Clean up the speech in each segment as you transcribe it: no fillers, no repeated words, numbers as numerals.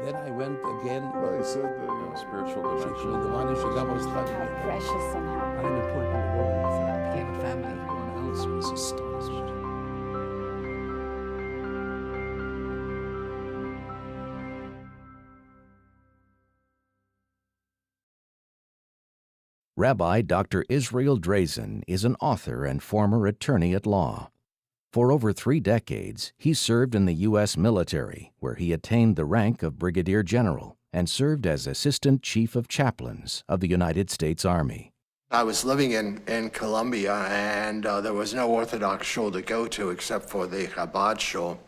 Then I went again. Well, he said the spiritual dimension. How precious and how I'm important in the world. became a family. Everyone else was astonishment. Rabbi Dr. Israel Drazin is an author and former attorney at law. For over 3 decades, he served in the U.S. military, where he attained the rank of brigadier general and served as Assistant Chief of Chaplains of the United States Army. I was living in Colombia, and there was no Orthodox shul to go to except for the Chabad shul.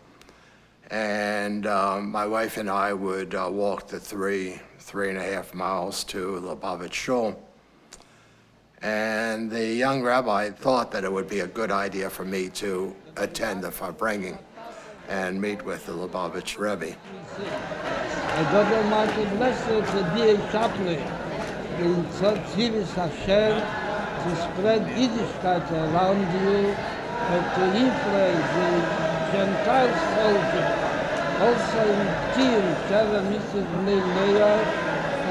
And my wife and I would walk the 3.5 miles to Lubavitch shul. And the young rabbi thought that it would be a good idea for me to attend the Farbrengen and meet with the Lubavitch Rebbe. God Almighty bless you to be a chaplain in service Hashem, to spread Yiddishkeit around you, and to influence the Gentile soldiers, also in team, Kevin, Mrs. Mayor,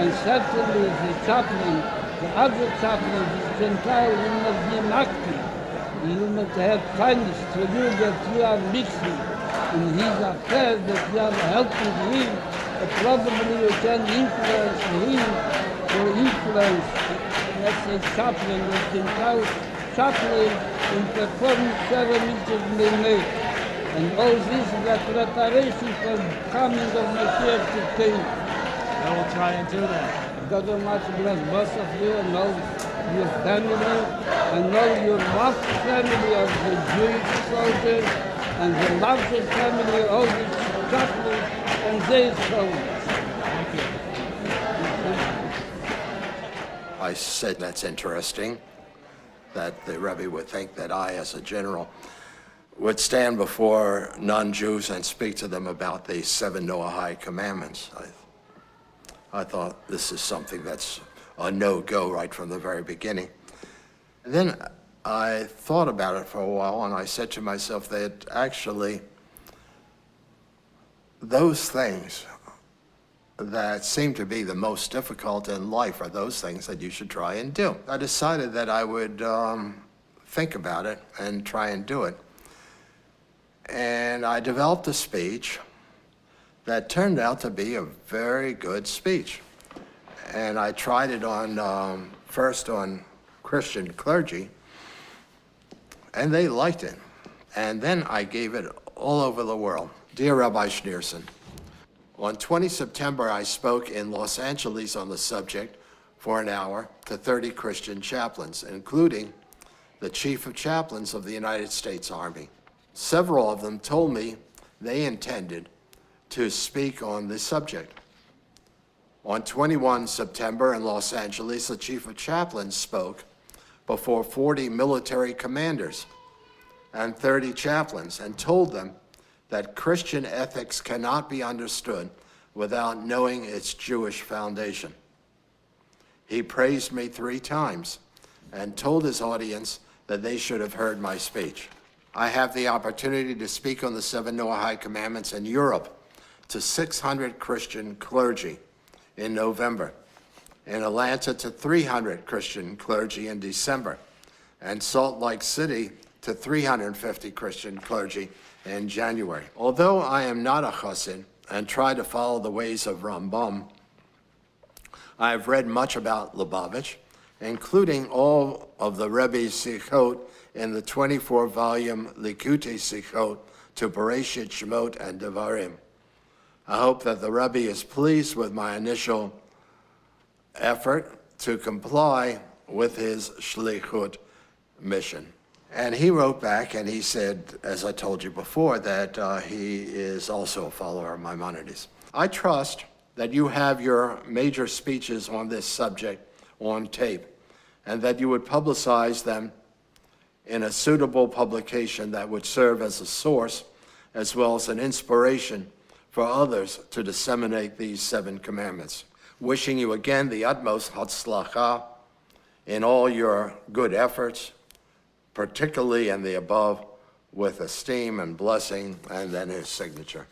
and certainly the chaplain. The other chaplain, the Gentile, will not be active. He will not have kindness to you that you are mixing in his affairs, that you are helping him. But probably you can influence him to influence, let's say, chaplain, the Gentile chaplain in performing ceremonies they make. And all this is a preparation for the coming of Mashiach to take. I will try and do that. God Almighty bless both of you and all your family and all your loved family of the Jewish soldiers and the loved family of all the chaplains and their soldiers. I said, that's interesting, that the Rebbe would think that I, as a general, would stand before non-Jews and speak to them about the 7 Noahide commandments. I thought this is something that's a no-go right from the very beginning. And then I thought about it for a while, and I said to myself that actually those things that seem to be the most difficult in life are those things that you should try and do. I decided that I would think about it and try and do it. And I developed a speech that turned out to be a very good speech. And I tried it on, first on Christian clergy, and they liked it. And then I gave it all over the world. Dear Rabbi Schneerson, on 20 September, I spoke in Los Angeles on the subject for an hour to 30 Christian chaplains, including the Chief of Chaplains of the United States Army. Several of them told me they intended to speak on this subject. On 21 September in Los Angeles, the Chief of Chaplains spoke before 40 military commanders and 30 chaplains and told them that Christian ethics cannot be understood without knowing its Jewish foundation. He praised me 3 times and told his audience that they should have heard my speech. I have the opportunity to speak on the 7 Noahide commandments in Europe to 600 Christian clergy in November, in Atlanta to 300 Christian clergy in December, and Salt Lake City to 350 Christian clergy in January. Although I am not a chassid and try to follow the ways of Rambam, I have read much about Lubavitch, including all of the Rebbe's Sichot in the 24-volume Likutei Sichot to Bereshit, Shemot, and Devarim. I hope that the Rebbe is pleased with my initial effort to comply with his shlichut mission. And he wrote back and he said, as I told you before, that he is also a follower of Maimonides. I trust that you have your major speeches on this subject on tape and that you would publicize them in a suitable publication that would serve as a source as well as an inspiration for others to disseminate these 7 commandments. Wishing you again the utmost hatzlacha in all your good efforts, particularly in the above, with esteem and blessing, and then his signature.